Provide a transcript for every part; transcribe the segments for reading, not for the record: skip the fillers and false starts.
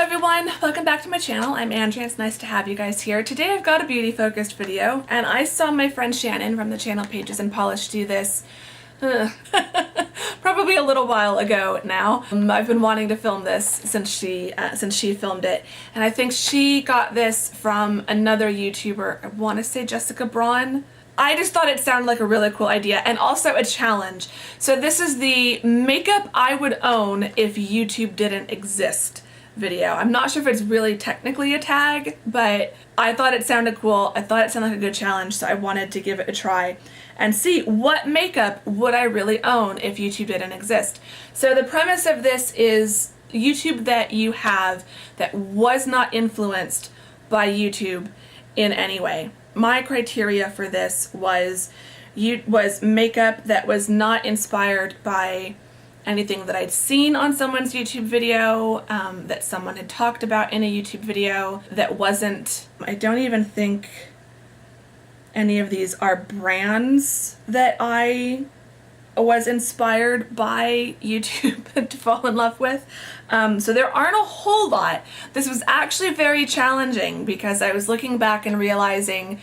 everyone, welcome back to my channel. I'm Andrea. It's nice to have you guys here. Today I've got a beauty focused video, and I saw my friend Shannon from the channel Pages and Polish do this probably a little while ago now. I've been wanting to film this since she filmed it, and I think she got this from another YouTuber. I want to say Jessica Braun. I just thought it sounded like a really cool idea and also a challenge. So this is the makeup I would own if YouTube didn't exist video. I'm not sure if it's really technically a tag, but I thought it sounded cool. I thought it sounded like a good challenge, so I wanted to give it a try and see what makeup would I really own if YouTube didn't exist. So the premise of this is YouTube that you have that was not influenced by YouTube in any way. My criteria for this was makeup that was not inspired by anything that I'd seen on someone's YouTube video, that someone had talked about in a YouTube video, that wasn't, I don't even think any of these are brands that I was inspired by YouTube to fall in love with. So there aren't a whole lot. This was actually very challenging because I was looking back and realizing,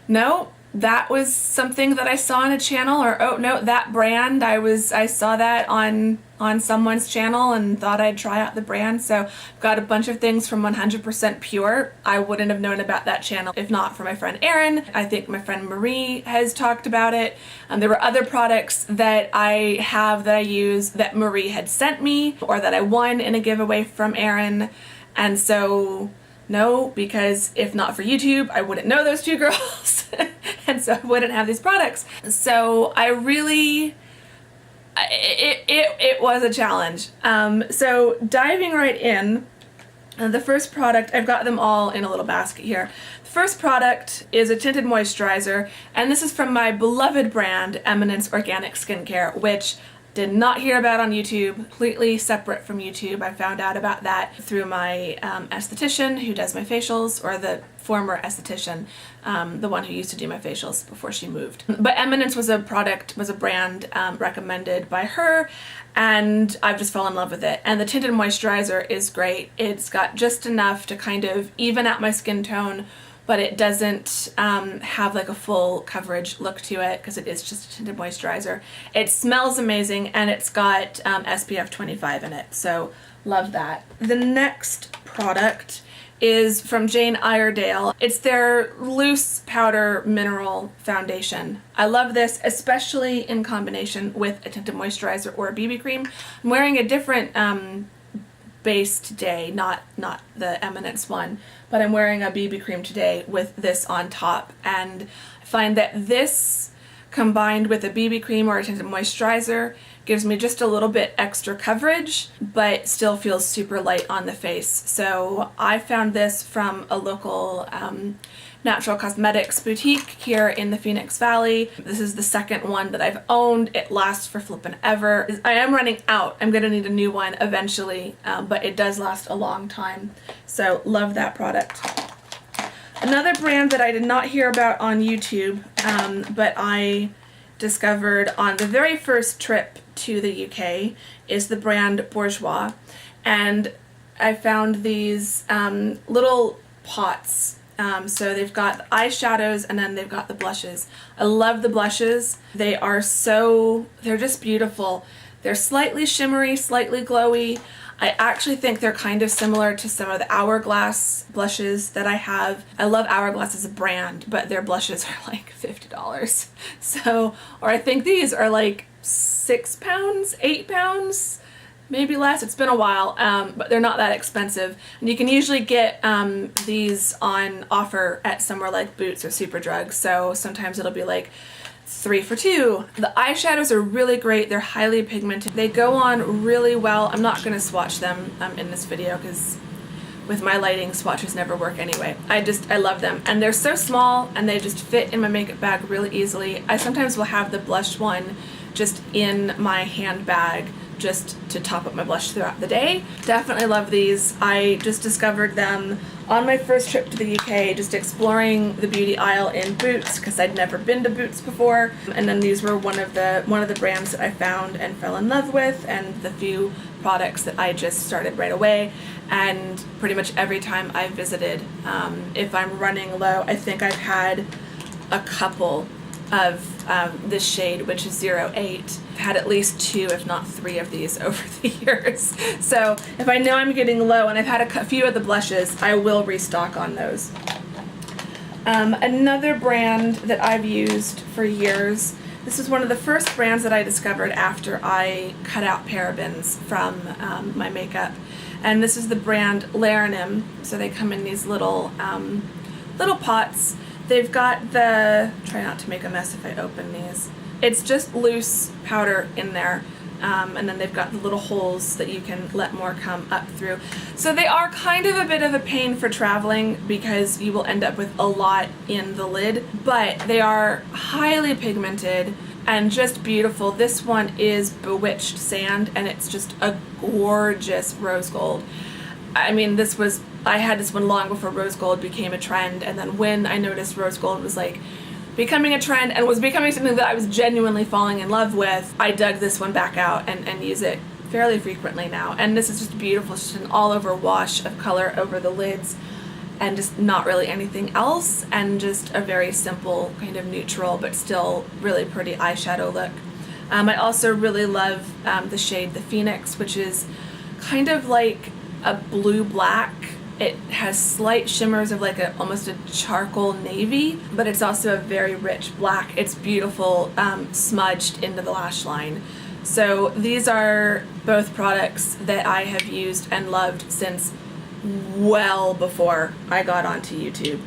no, that was something that I saw on a channel, or oh no, that brand, I saw that on someone's channel and thought I'd try out the brand. So I've got a bunch of things from 100% Pure. I wouldn't have known about that channel if not for my friend Erin. I think my friend Marie has talked about it. There were other products that I have that I use that Marie had sent me or that I won in a giveaway from Erin. And so no, because if not for YouTube, I wouldn't know those two girls, and so I wouldn't have these products. So I really, it was a challenge. So diving right in, the first product, I've got them all in a little basket here. The first product is a tinted moisturizer, and this is from my beloved brand, Eminence Organic Skincare, which did not hear about on YouTube, completely separate from YouTube. I found out about that through my esthetician who does my facials, or the former esthetician, the one who used to do my facials before she moved. But Eminence was a brand recommended by her, and I've just fallen in love with it. And the tinted moisturizer is great. It's got just enough to kind of even out my skin tone, but it doesn't have like a full coverage look to it because it is just a tinted moisturizer. It smells amazing, and it's got SPF 25 in it, so love that. The next product is from Jane Iredale. It's their loose powder mineral foundation. I love this, especially in combination with a tinted moisturizer or a BB cream. I'm wearing a different base today, not the Eminence one, but I'm wearing a BB cream today with this on top, and I find that this combined with a BB cream or a tinted moisturizer gives me just a little bit extra coverage, but still feels super light on the face. So I found this from a local natural cosmetics boutique here in the Phoenix Valley. This is the second one that I've owned. It lasts for flippin' ever. I am running out. I'm gonna need a new one eventually, but it does last a long time. So love that product. Another brand that I did not hear about on YouTube, but I discovered on the very first trip to the UK, is the brand Bourjois. And I found these little pots. So they've got the eyeshadows and then they've got the blushes. I love the blushes. They're just beautiful. They're slightly shimmery, slightly glowy. I actually think they're kind of similar to some of the Hourglass blushes that I have. I love Hourglass as a brand, but their blushes are like $50. So, or I think these are like £6, £8, maybe less. It's been a while, but they're not that expensive. And you can usually get these on offer at somewhere like Boots or Superdrug. So sometimes it'll be like 3 for 2. The eyeshadows are really great. They're highly pigmented. They go on really well. I'm not going to swatch them in this video because with my lighting, swatches never work anyway. I love them. And they're so small and they just fit in my makeup bag really easily. I sometimes will have the blush one just in my handbag just to top up my blush throughout the day. Definitely love these. I just discovered them on my first trip to the UK, just exploring the beauty aisle in Boots because I'd never been to Boots before. And then these were one of the brands that I found and fell in love with, and the few products that I just started right away, and pretty much every time I've visited, if I'm running low, I think I've had a couple of this shade, which is 08. I've had at least 2, if not 3 of these over the years. So if I know I'm getting low and I've had a few of the blushes, I will restock on those. Another brand that I've used for years, this is one of the first brands that I discovered after I cut out parabens from my makeup, and this is the brand Larenim. So they come in these little pots. They've got the, try not to make a mess if I open these, it's just loose powder in there, and then they've got the little holes that you can let more come up through. So they are kind of a bit of a pain for traveling because you will end up with a lot in the lid, but they are highly pigmented and just beautiful. This one is Bewitched Sand, and it's just a gorgeous rose gold. I mean, I had this one long before rose gold became a trend, and then when I noticed rose gold was like becoming a trend and was becoming something that I was genuinely falling in love with, I dug this one back out and use it fairly frequently now. And this is just beautiful. It's just an all-over wash of color over the lids and just not really anything else, and just a very simple kind of neutral but still really pretty eyeshadow look. I also really love the shade The Phoenix, which is kind of like a blue-black. It has slight shimmers of like almost a charcoal navy, but it's also a very rich black. It's beautiful, smudged into the lash line. So these are both products that I have used and loved since well before I got onto YouTube.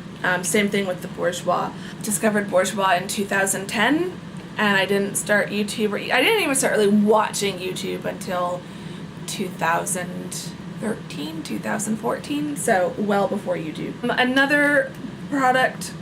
Same thing with the Bourjois. Discovered Bourjois in 2010, and I didn't start YouTube, I didn't even start really watching YouTube until 2013, 2014, so well before YouTube. Another product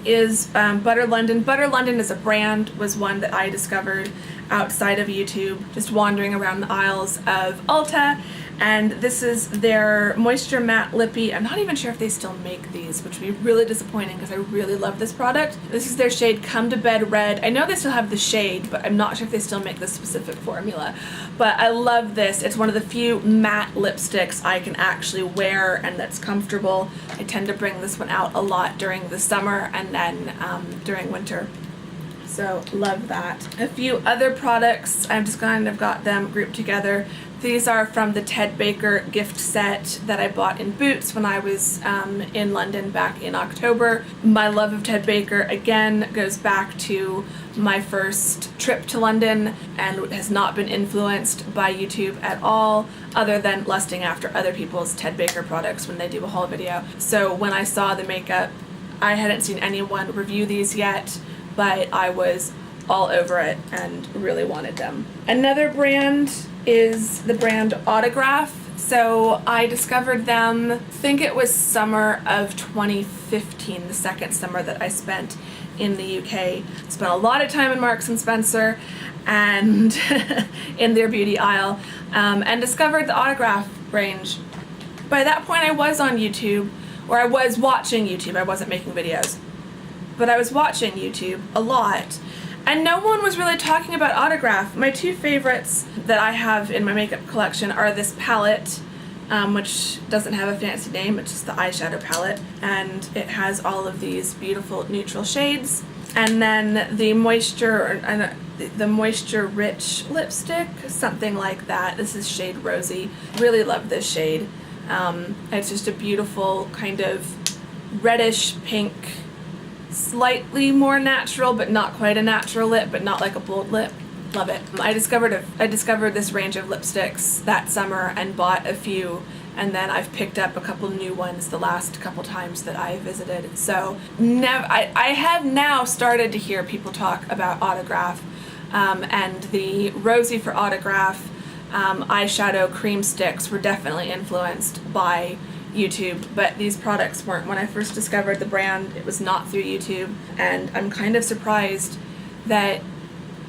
is Butter London. Butter London is a brand, was one that I discovered outside of YouTube, just wandering around the aisles of Ulta, and this is their Moisture Matte Lippy. I'm not even sure if they still make these, which would be really disappointing because I really love this product. This is their shade Come to Bed Red. I know they still have the shade, but I'm not sure if they still make this specific formula. But I love this. It's one of the few matte lipsticks I can actually wear and that's comfortable. I tend to bring this one out a lot during the summer and then during winter. So love that. A few other products, I've just kind of got them grouped together. These are from the Ted Baker gift set that I bought in Boots when I was in London back in October. My love of Ted Baker, again, goes back to my first trip to London and has not been influenced by YouTube at all, other than lusting after other people's Ted Baker products when they do a haul video. So when I saw the makeup, I hadn't seen anyone review these yet, but I was all over it and really wanted them. Another brand is the brand Autograph. So I discovered them, I think it was summer of 2015, the second summer that I spent in the UK. Spent a lot of time in Marks and Spencer and in their beauty aisle, and discovered the Autograph range. By that point I was on YouTube, or I was watching YouTube. I wasn't making videos, but I was watching YouTube a lot, and no one was really talking about Autograph. My two favorites that I have in my makeup collection are this palette, which doesn't have a fancy name, it's just the eyeshadow palette, and it has all of these beautiful neutral shades, and then the Moisture Rich lipstick, something like that. This is shade Rosy. Really love this shade. It's just a beautiful kind of reddish pink, slightly more natural but not quite a natural lip, but not like a bold lip. Love it. I discovered this range of lipsticks that summer and bought a few, and then I've picked up a couple new ones the last couple times that I visited. So I have now started to hear people talk about Autograph, and the Rosy for Autograph eyeshadow cream sticks were definitely influenced by YouTube, but these products weren't. When I first discovered the brand, it was not through YouTube, and I'm kind of surprised that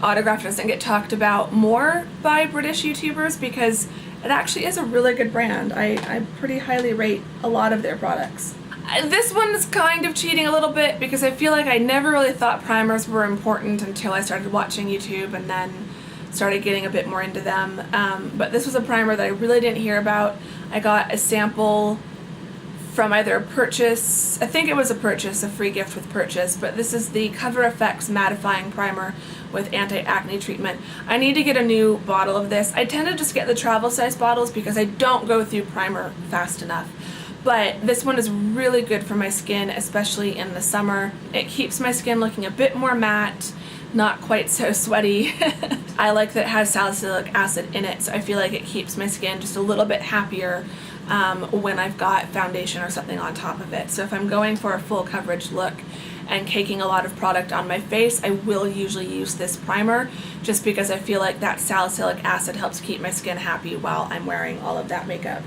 Autograph doesn't get talked about more by British YouTubers, because it actually is a really good brand. I pretty highly rate a lot of their products. This one's kind of cheating a little bit because I feel like I never really thought primers were important until I started watching YouTube, and then started getting a bit more into them. But this was a primer that I really didn't hear about. I got a sample from either a purchase, I think it was a purchase, a free gift with purchase, but this is the Cover FX Mattifying Primer with anti-acne treatment. I need to get a new bottle of this. I tend to just get the travel size bottles because I don't go through primer fast enough. But this one is really good for my skin, especially in the summer. It keeps my skin looking a bit more matte, not quite so sweaty. I like that it has salicylic acid in it, so I feel like it keeps my skin just a little bit happier when I've got foundation or something on top of it. So if I'm going for a full coverage look and caking a lot of product on my face, I will usually use this primer just because I feel like that salicylic acid helps keep my skin happy while I'm wearing all of that makeup.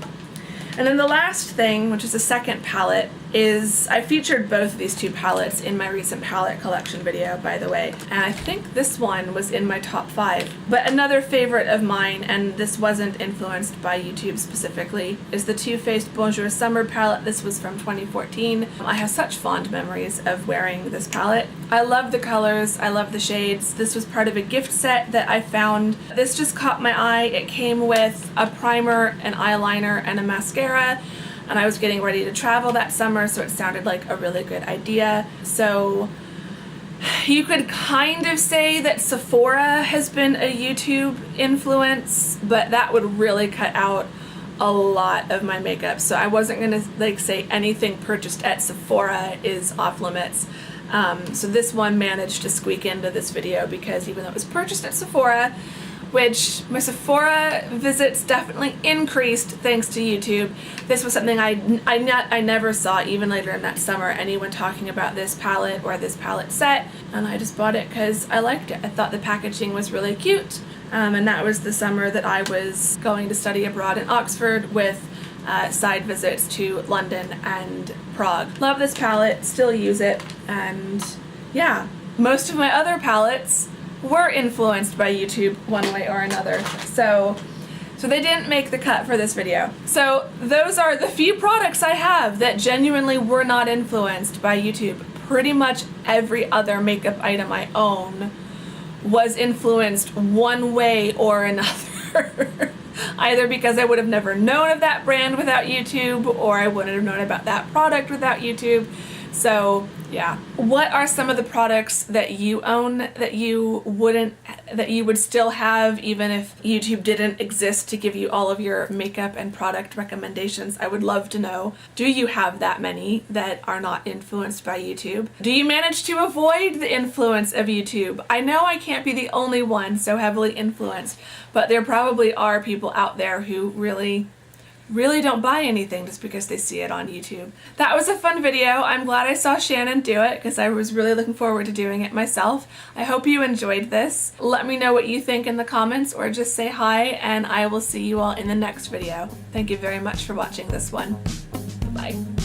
And then the last thing, which is the second palette, is I featured both of these two palettes in my recent palette collection video, by the way, and I think this one was in my top 5. But another favorite of mine, and this wasn't influenced by YouTube specifically, is the Too Faced Bonjour Summer palette. This was from 2014. I have such fond memories of wearing this palette. I love the colors, I love the shades. This was part of a gift set that I found. This just caught my eye. It came with a primer, an eyeliner, and a mascara. And I was getting ready to travel that summer, so it sounded like a really good idea. So you could kind of say that Sephora has been a YouTube influence, but that would really cut out a lot of my makeup. So I wasn't gonna say anything purchased at Sephora is off limits. So this one managed to squeak into this video because even though it was purchased at Sephora, which my Sephora visits definitely increased thanks to YouTube. This was something I never saw even later in that summer, anyone talking about this palette or this palette set, and I just bought it because I liked it. I thought the packaging was really cute, and that was the summer that I was going to study abroad in Oxford with side visits to London and Prague. Love this palette, still use it, and yeah, most of my other palettes were influenced by YouTube one way or another. So they didn't make the cut for this video. So those are the few products I have that genuinely were not influenced by YouTube. Pretty much every other makeup item I own was influenced one way or another. Either because I would have never known of that brand without YouTube, or I wouldn't have known about that product without YouTube. So yeah. What are some of the products that you own that you would still have even if YouTube didn't exist to give you all of your makeup and product recommendations? I would love to know. Do you have that many that are not influenced by YouTube? Do you manage to avoid the influence of YouTube? I know I can't be the only one so heavily influenced, but there probably are people out there who really don't buy anything just because they see it on YouTube. That was a fun video. I'm glad I saw Shannon do it because I was really looking forward to doing it myself. I hope you enjoyed this. Let me know what you think in the comments or just say hi, and I will see you all in the next video. Thank you very much for watching this one. Bye.